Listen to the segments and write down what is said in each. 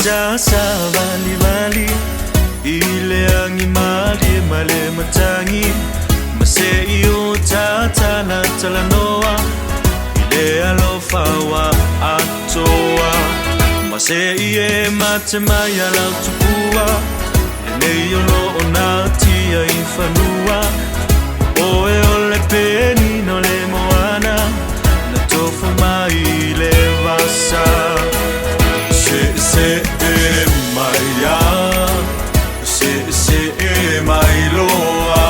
jasa bali ile angi male matangi mase iyo tatala talanoa ile alofa wa atoa mase iye matemaya la tupua ene yolo onati ya infanua oe ole peni no le moana na tofu mai le vasa se maya se mai loa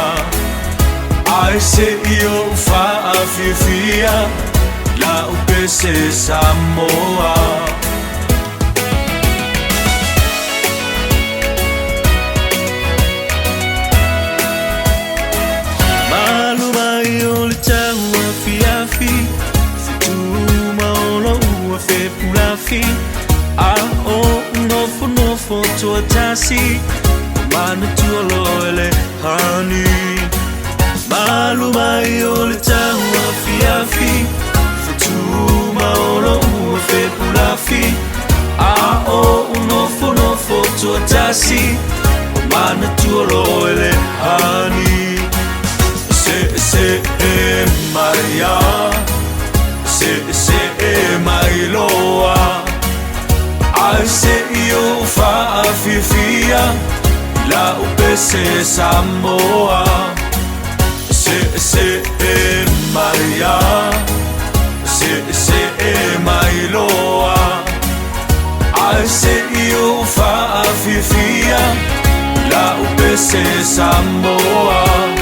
ai se io fa fia La'u Pese Samoa no tua tasi mana tua loele hani malu mai ole tawa fiafi futu maolo fe pulafi no tua tasi mana tua loele hani se maria se mai loa ai se io fa fia La'u Pese Samoa se maria se mai loa ai se io fa fia La'u Pese Samoa